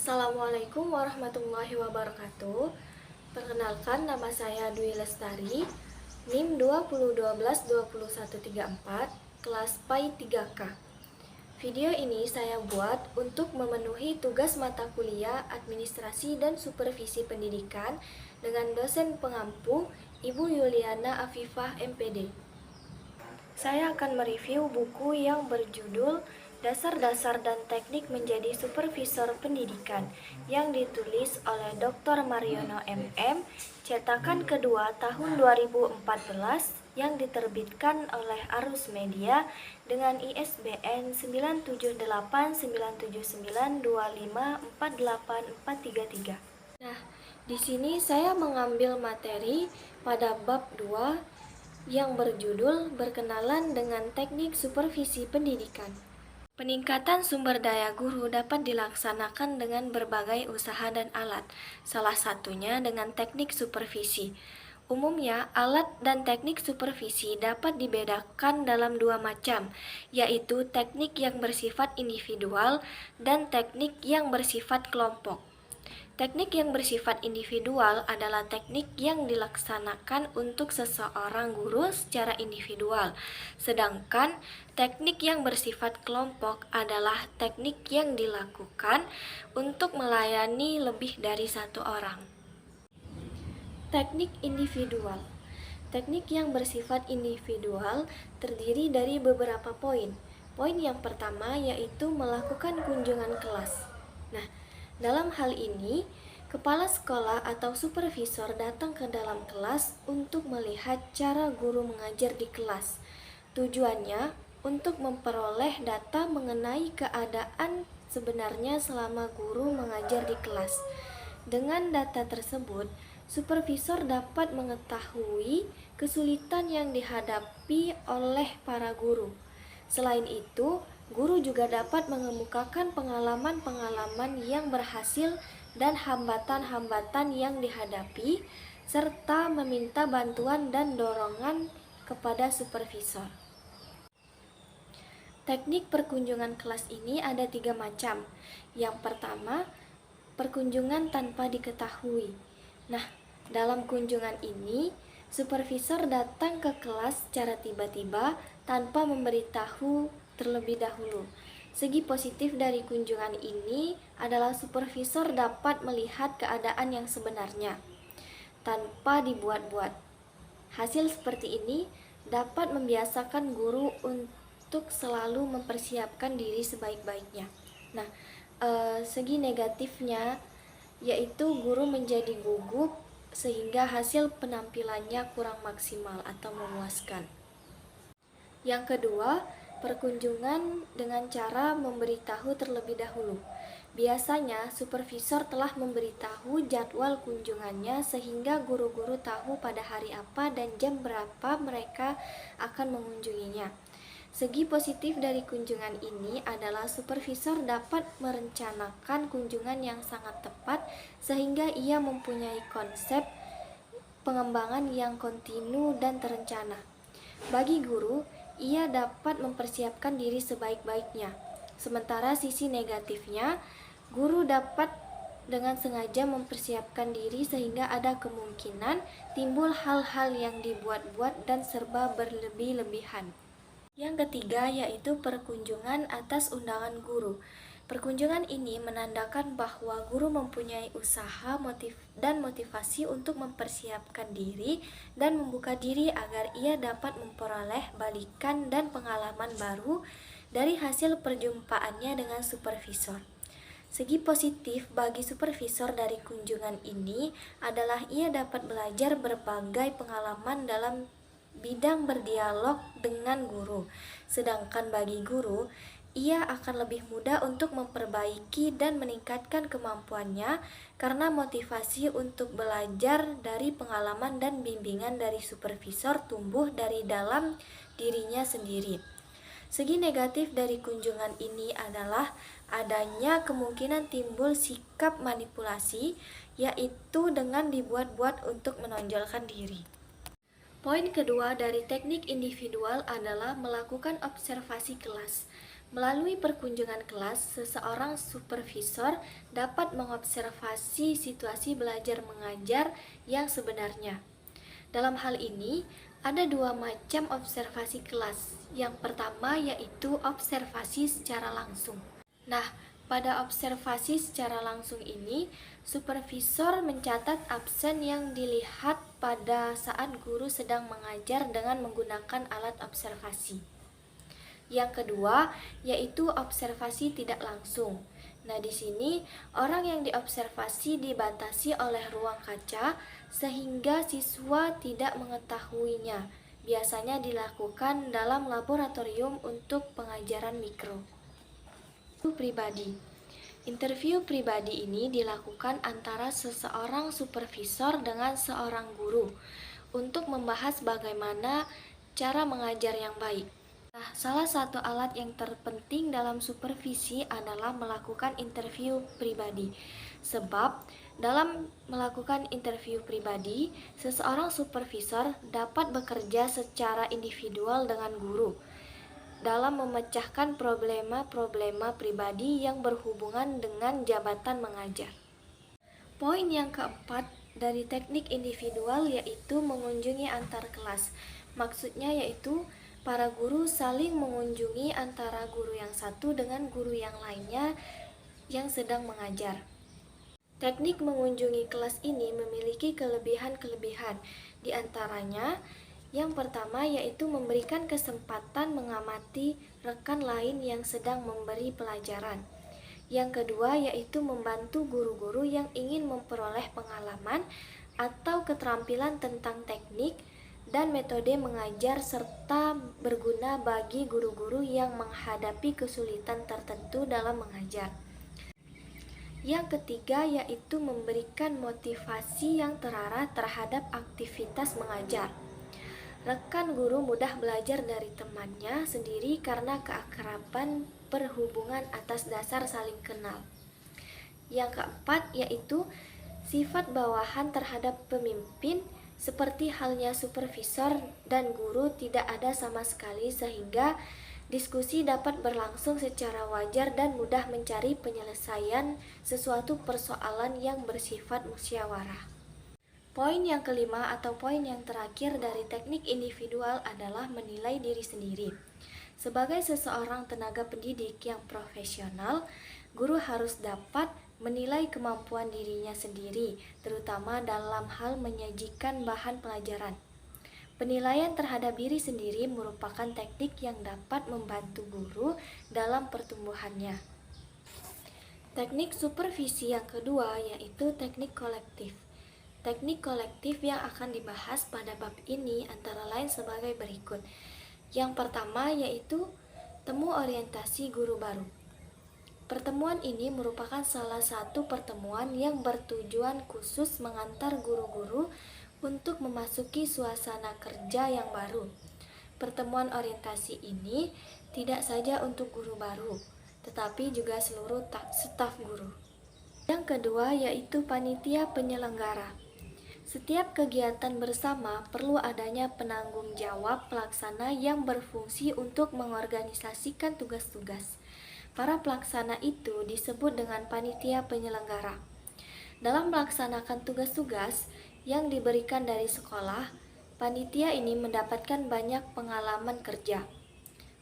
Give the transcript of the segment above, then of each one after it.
Assalamualaikum warahmatullahi wabarakatuh. Perkenalkan, nama saya Dwi Lestari, NIM 2012-2134, kelas PAI 3K. Video ini saya buat untuk memenuhi tugas mata kuliah Administrasi dan Supervisi Pendidikan dengan dosen pengampu Ibu Yuliana Afifah MPD. Saya akan mereview buku yang berjudul Dasar-Dasar dan Teknik Menjadi Supervisor Pendidikan yang ditulis oleh Dr. Mariono MM, cetakan kedua tahun 2014 yang diterbitkan oleh Arus Media dengan ISBN 9789792548433. Nah, di sini saya mengambil materi pada bab 2 yang berjudul Berkenalan dengan Teknik Supervisi Pendidikan. Peningkatan sumber daya guru dapat dilaksanakan dengan berbagai usaha dan alat, salah satunya dengan teknik supervisi. Umumnya, alat dan teknik supervisi dapat dibedakan dalam dua macam, yaitu teknik yang bersifat individual dan teknik yang bersifat kelompok. Teknik yang bersifat individual adalah teknik yang dilaksanakan untuk seseorang guru secara individual, sedangkan teknik yang bersifat kelompok adalah teknik yang dilakukan untuk melayani lebih dari satu orang. Teknik individual. Teknik yang bersifat individual terdiri dari beberapa poin. Poin yang pertama yaitu melakukan kunjungan kelas. Nah, dalam hal ini, kepala sekolah atau supervisor datang ke dalam kelas untuk melihat cara guru mengajar di kelas. Tujuannya untuk memperoleh data mengenai keadaan sebenarnya selama guru mengajar di kelas. Dengan data tersebut, supervisor dapat mengetahui kesulitan yang dihadapi oleh para guru. Selain itu, guru juga dapat mengemukakan pengalaman-pengalaman yang berhasil dan hambatan-hambatan yang dihadapi, serta meminta bantuan dan dorongan kepada supervisor. Teknik perkunjungan kelas ini ada 3 macam. Yang pertama, perkunjungan tanpa diketahui. Nah, dalam kunjungan ini, supervisor datang ke kelas secara tiba-tiba tanpa memberitahu terlebih dahulu. Segi positif dari kunjungan ini adalah supervisor dapat melihat keadaan yang sebenarnya tanpa dibuat-buat. Hasil seperti ini dapat membiasakan guru untuk selalu mempersiapkan diri sebaik-baiknya. Nah, segi negatifnya yaitu guru menjadi gugup sehingga hasil penampilannya kurang maksimal atau memuaskan. Yang kedua, perkunjungan dengan cara memberitahu terlebih dahulu. Biasanya, supervisor telah memberitahu jadwal kunjungannya sehingga guru-guru tahu pada hari apa dan jam berapa mereka akan mengunjunginya. Segi positif dari kunjungan ini adalah supervisor dapat merencanakan kunjungan yang sangat tepat sehingga ia mempunyai konsep pengembangan yang kontinu dan terencana. Bagi guru, ia dapat mempersiapkan diri sebaik-baiknya. Sementara sisi negatifnya, guru dapat dengan sengaja mempersiapkan diri sehingga ada kemungkinan timbul hal-hal yang dibuat-buat dan serba berlebih-lebihan. Yang ketiga yaitu perkunjungan atas undangan guru. Perkunjungan ini menandakan bahwa guru mempunyai usaha dan motivasi untuk mempersiapkan diri dan membuka diri agar ia dapat memperoleh balikan dan pengalaman baru dari hasil perjumpaannya dengan supervisor. Segi positif bagi supervisor dari kunjungan ini adalah ia dapat belajar berbagai pengalaman dalam bidang berdialog dengan guru. Sedangkan bagi guru, ia akan lebih mudah untuk memperbaiki dan meningkatkan kemampuannya karena motivasi untuk belajar dari pengalaman dan bimbingan dari supervisor tumbuh dari dalam dirinya sendiri. Segi negatif dari kunjungan ini adalah adanya kemungkinan timbul sikap manipulasi, yaitu dengan dibuat-buat untuk menonjolkan diri. Poin kedua dari teknik individual adalah melakukan observasi kelas. Melalui perkunjungan kelas, seseorang supervisor dapat mengobservasi situasi belajar mengajar yang sebenarnya. Dalam hal ini, ada dua macam observasi kelas. Yang pertama yaitu observasi secara langsung. Nah, pada observasi secara langsung ini, supervisor mencatat absen yang dilihat pada saat guru sedang mengajar dengan menggunakan alat observasi. Yang kedua, yaitu observasi tidak langsung. Nah, di sini orang yang diobservasi dibatasi oleh ruang kaca sehingga siswa tidak mengetahuinya. Biasanya dilakukan dalam laboratorium untuk pengajaran mikro. Pribadi. Interview pribadi ini dilakukan antara seseorang supervisor dengan seorang guru untuk membahas bagaimana cara mengajar yang baik. Nah, salah satu alat yang terpenting dalam supervisi adalah melakukan interview pribadi. Sebab dalam melakukan interview pribadi, seseorang supervisor dapat bekerja secara individual dengan guru dalam memecahkan problema-problema pribadi yang berhubungan dengan jabatan mengajar. Poin yang keempat dari teknik individual yaitu mengunjungi antar kelas. Maksudnya yaitu para guru saling mengunjungi antara guru yang satu dengan guru yang lainnya yang sedang mengajar. Teknik mengunjungi kelas ini memiliki kelebihan-kelebihan. Di antaranya, yang pertama yaitu memberikan kesempatan mengamati rekan lain yang sedang memberi pelajaran. Yang kedua yaitu membantu guru-guru yang ingin memperoleh pengalaman atau keterampilan tentang teknik dan metode mengajar serta berguna bagi guru-guru yang menghadapi kesulitan tertentu dalam mengajar. Yang ketiga yaitu memberikan motivasi yang terarah terhadap aktivitas mengajar. Rekan guru mudah belajar dari temannya sendiri karena keakraban perhubungan atas dasar saling kenal. Yang keempat yaitu sifat bawahan terhadap pemimpin. Seperti halnya supervisor dan guru tidak ada sama sekali sehingga diskusi dapat berlangsung secara wajar dan mudah mencari penyelesaian sesuatu persoalan yang bersifat musyawarah. Poin yang kelima atau poin yang terakhir dari teknik individual adalah menilai diri sendiri. Sebagai seseorang tenaga pendidik yang profesional, guru harus dapat menilai kemampuan dirinya sendiri, terutama dalam hal menyajikan bahan pelajaran. Penilaian terhadap diri sendiri merupakan teknik yang dapat membantu guru dalam pertumbuhannya. Teknik supervisi yang kedua yaitu teknik kolektif. Teknik kolektif yang akan dibahas pada bab ini antara lain sebagai berikut. Yang pertama yaitu temu orientasi guru baru. Pertemuan ini merupakan salah satu pertemuan yang bertujuan khusus mengantar guru-guru untuk memasuki suasana kerja yang baru. Pertemuan orientasi ini tidak saja untuk guru baru, tetapi juga seluruh staf guru. Yang kedua yaitu panitia penyelenggara. Setiap kegiatan bersama perlu adanya penanggung jawab pelaksana yang berfungsi untuk mengorganisasikan tugas-tugas. Para pelaksana itu disebut dengan panitia penyelenggara. Dalam melaksanakan tugas-tugas yang diberikan dari sekolah, panitia ini mendapatkan banyak pengalaman kerja.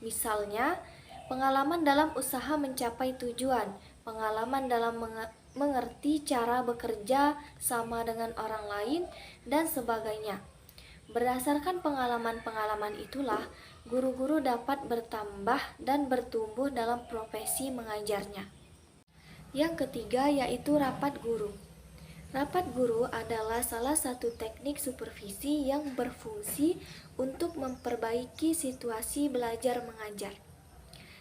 Misalnya, pengalaman dalam usaha mencapai tujuan, pengalaman dalam mengerti cara bekerja sama dengan orang lain, dan sebagainya. Berdasarkan pengalaman-pengalaman itulah, guru-guru dapat bertambah dan bertumbuh dalam profesi mengajarnya. Yang ketiga yaitu rapat guru. Rapat guru adalah salah satu teknik supervisi yang berfungsi untuk memperbaiki situasi belajar mengajar.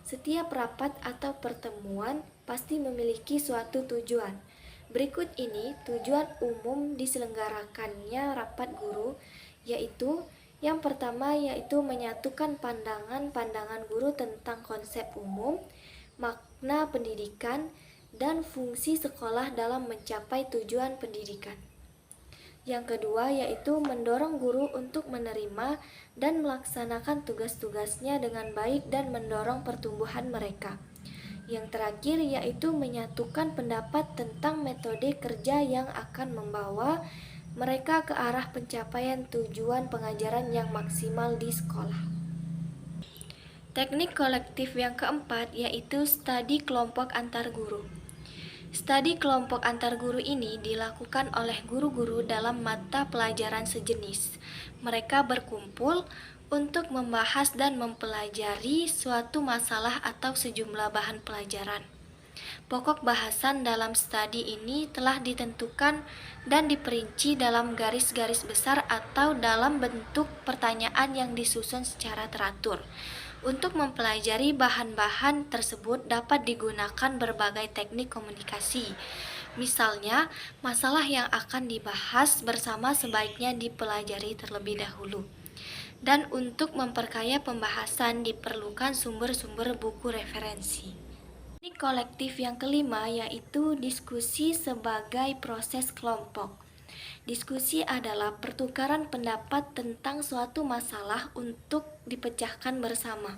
Setiap rapat atau pertemuan pasti memiliki suatu tujuan. Berikut ini tujuan umum diselenggarakannya rapat guru, yaitu yang pertama yaitu menyatukan pandangan-pandangan guru tentang konsep umum, makna pendidikan, dan fungsi sekolah dalam mencapai tujuan pendidikan. Yang kedua yaitu mendorong guru untuk menerima dan melaksanakan tugas-tugasnya dengan baik dan mendorong pertumbuhan mereka. Yang terakhir yaitu menyatukan pendapat tentang metode kerja yang akan membawa mereka ke arah pencapaian tujuan pengajaran yang maksimal di sekolah. Teknik kolektif yang keempat yaitu studi kelompok antar guru. Studi kelompok antar guru ini dilakukan oleh guru-guru dalam mata pelajaran sejenis. Mereka berkumpul untuk membahas dan mempelajari suatu masalah atau sejumlah bahan pelajaran. Pokok bahasan dalam studi ini telah ditentukan dan diperinci dalam garis-garis besar atau dalam bentuk pertanyaan yang disusun secara teratur. Untuk mempelajari bahan-bahan tersebut dapat digunakan berbagai teknik komunikasi. Misalnya, masalah yang akan dibahas bersama sebaiknya dipelajari terlebih dahulu. Dan untuk memperkaya pembahasan diperlukan sumber-sumber buku referensi. Teknik kolektif yang kelima yaitu diskusi sebagai proses kelompok. Diskusi adalah pertukaran pendapat tentang suatu masalah untuk dipecahkan bersama.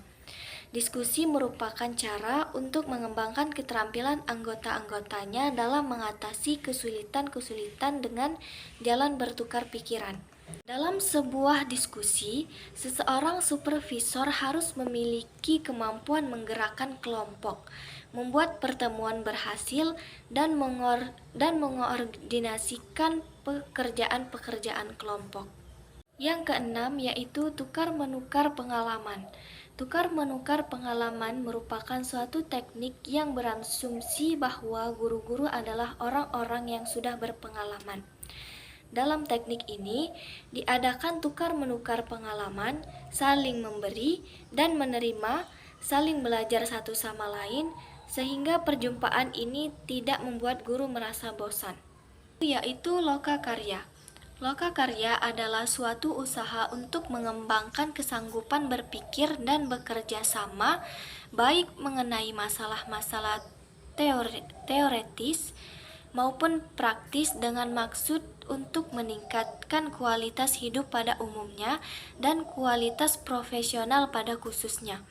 Diskusi merupakan cara untuk mengembangkan keterampilan anggota-anggotanya dalam mengatasi kesulitan-kesulitan dengan jalan bertukar pikiran. Dalam sebuah diskusi, seseorang supervisor harus memiliki kemampuan menggerakkan kelompok, membuat pertemuan berhasil, dan mengordinasikan pekerjaan-pekerjaan kelompok. Yang keenam yaitu tukar-menukar pengalaman. Tukar-menukar pengalaman merupakan suatu teknik yang berasumsi bahwa guru-guru adalah orang-orang yang sudah berpengalaman. Dalam teknik ini, diadakan tukar-menukar pengalaman, saling memberi dan menerima, saling belajar satu sama lain, sehingga perjumpaan ini tidak membuat guru merasa bosan. Yaitu lokakarya. Lokakarya adalah suatu usaha untuk mengembangkan kesanggupan berpikir dan bekerja sama, baik mengenai masalah-masalah teoretis maupun praktis dengan maksud untuk meningkatkan kualitas hidup pada umumnya dan kualitas profesional pada khususnya.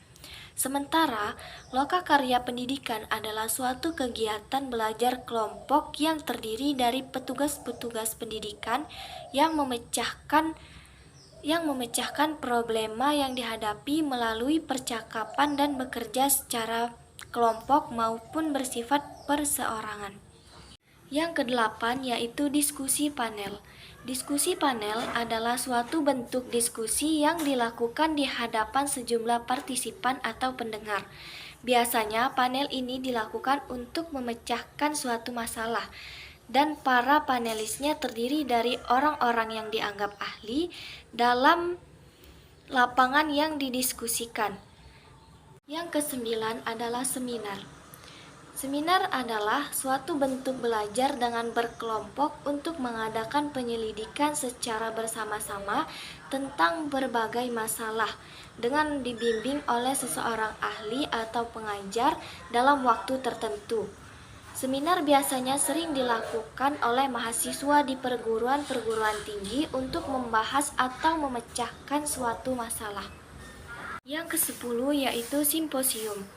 Sementara, lokakarya pendidikan adalah suatu kegiatan belajar kelompok yang terdiri dari petugas-petugas pendidikan yang memecahkan problema yang dihadapi melalui percakapan dan bekerja secara kelompok maupun bersifat perseorangan. Yang kedelapan yaitu diskusi panel. Diskusi panel adalah suatu bentuk diskusi yang dilakukan di hadapan sejumlah partisipan atau pendengar. Biasanya panel ini dilakukan untuk memecahkan suatu masalah, dan para panelisnya terdiri dari orang-orang yang dianggap ahli dalam lapangan yang didiskusikan. Yang kesembilan adalah seminar. Seminar adalah suatu bentuk belajar dengan berkelompok untuk mengadakan penyelidikan secara bersama-sama tentang berbagai masalah dengan dibimbing oleh seseorang ahli atau pengajar dalam waktu tertentu. Seminar biasanya sering dilakukan oleh mahasiswa di perguruan-perguruan tinggi untuk membahas atau memecahkan suatu masalah. Yang ke-10 yaitu simposium.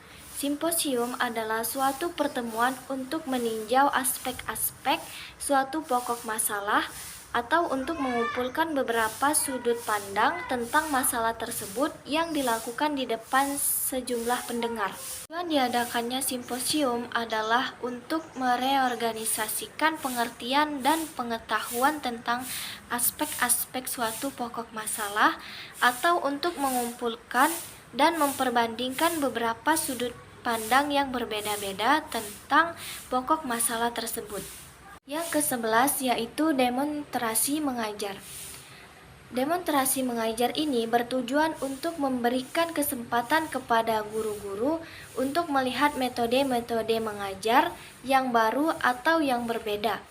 Simposium adalah suatu pertemuan untuk meninjau aspek-aspek suatu pokok masalah atau untuk mengumpulkan beberapa sudut pandang tentang masalah tersebut yang dilakukan di depan sejumlah pendengar. Tujuan diadakannya simposium adalah untuk mereorganisasikan pengertian dan pengetahuan tentang aspek-aspek suatu pokok masalah atau untuk mengumpulkan dan memperbandingkan beberapa sudut pandang yang berbeda-beda tentang pokok masalah tersebut. Yang ke-11 yaitu demonstrasi mengajar. Demonstrasi mengajar ini bertujuan untuk memberikan kesempatan kepada guru-guru untuk melihat metode-metode mengajar yang baru atau yang berbeda.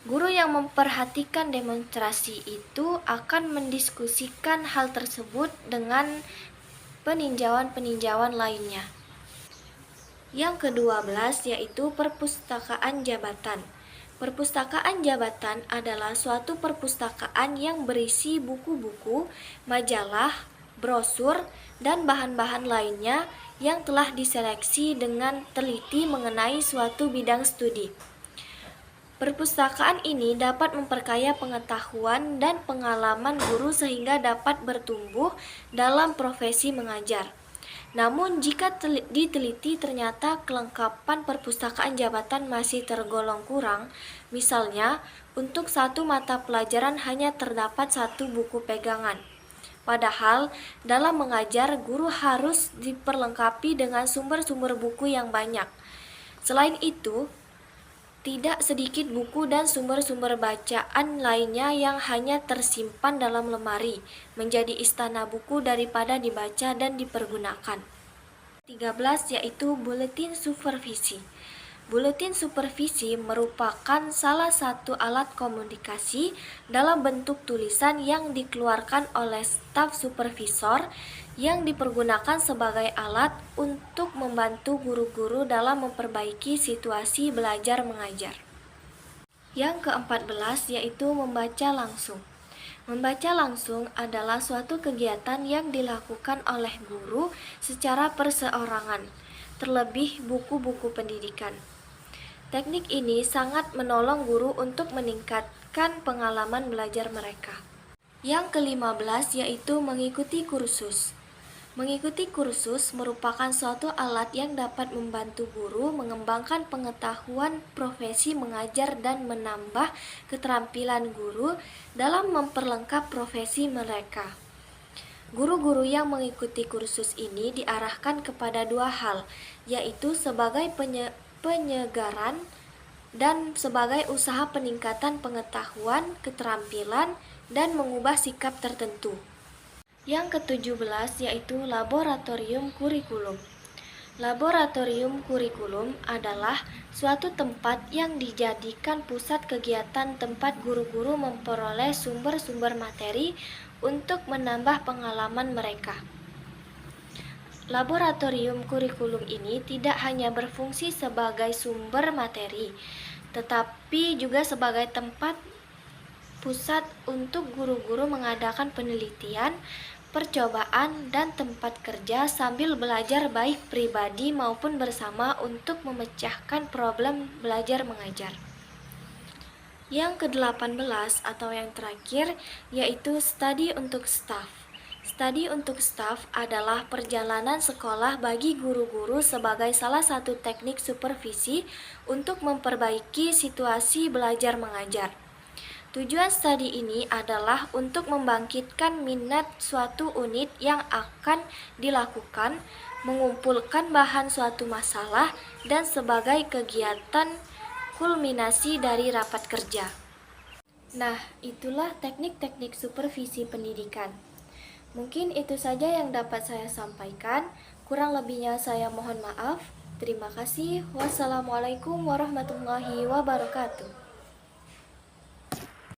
Guru yang memperhatikan demonstrasi itu akan mendiskusikan hal tersebut dengan peninjauan-peninjauan lainnya. Yang ke-12 yaitu perpustakaan jabatan. Perpustakaan jabatan adalah suatu perpustakaan yang berisi buku-buku, majalah, brosur, dan bahan-bahan lainnya yang telah diseleksi dengan teliti mengenai suatu bidang studi. Perpustakaan ini dapat memperkaya pengetahuan dan pengalaman guru sehingga dapat bertumbuh dalam profesi mengajar. Namun, jika diteliti ternyata kelengkapan perpustakaan jabatan masih tergolong kurang, misalnya untuk satu mata pelajaran hanya terdapat satu buku pegangan. Padahal, dalam mengajar, guru harus diperlengkapi dengan sumber-sumber buku yang banyak. Selain itu, tidak sedikit buku dan sumber-sumber bacaan lainnya yang hanya tersimpan dalam lemari, menjadi istana buku daripada dibaca dan dipergunakan. 13 yaitu buletin supervisi. Buletin supervisi merupakan salah satu alat komunikasi dalam bentuk tulisan yang dikeluarkan oleh staf supervisor yang dipergunakan sebagai alat untuk membantu guru-guru dalam memperbaiki situasi belajar mengajar. Yang ke-14 yaitu membaca langsung. Membaca langsung adalah suatu kegiatan yang dilakukan oleh guru secara perseorangan, terlebih buku-buku pendidikan. Teknik ini sangat menolong guru untuk meningkatkan pengalaman belajar mereka. Yang ke-15 yaitu mengikuti kursus. Mengikuti kursus merupakan suatu alat yang dapat membantu guru mengembangkan pengetahuan profesi mengajar dan menambah keterampilan guru dalam memperlengkap profesi mereka. Guru-guru yang mengikuti kursus ini diarahkan kepada dua hal, yaitu sebagai penyegaran dan sebagai usaha peningkatan pengetahuan, keterampilan, dan mengubah sikap tertentu. Yang ke-17 yaitu laboratorium kurikulum. Laboratorium kurikulum adalah suatu tempat yang dijadikan pusat kegiatan tempat guru-guru memperoleh sumber-sumber materi untuk menambah pengalaman mereka. Laboratorium kurikulum ini tidak hanya berfungsi sebagai sumber materi, tetapi juga sebagai tempat pusat untuk guru-guru mengadakan penelitian, percobaan, dan tempat kerja sambil belajar baik pribadi maupun bersama untuk memecahkan problem belajar mengajar. Yang ke-18 atau yang terakhir yaitu studi untuk staf. Studi untuk staf adalah perjalanan sekolah bagi guru-guru sebagai salah satu teknik supervisi untuk memperbaiki situasi belajar mengajar. Tujuan studi ini adalah untuk membangkitkan minat suatu unit yang akan dilakukan, mengumpulkan bahan suatu masalah, dan sebagai kegiatan kulminasi dari rapat kerja. Nah, itulah teknik-teknik supervisi pendidikan. Mungkin itu saja yang dapat saya sampaikan. Kurang lebihnya saya mohon maaf. Terima kasih. Wassalamualaikum warahmatullahi wabarakatuh.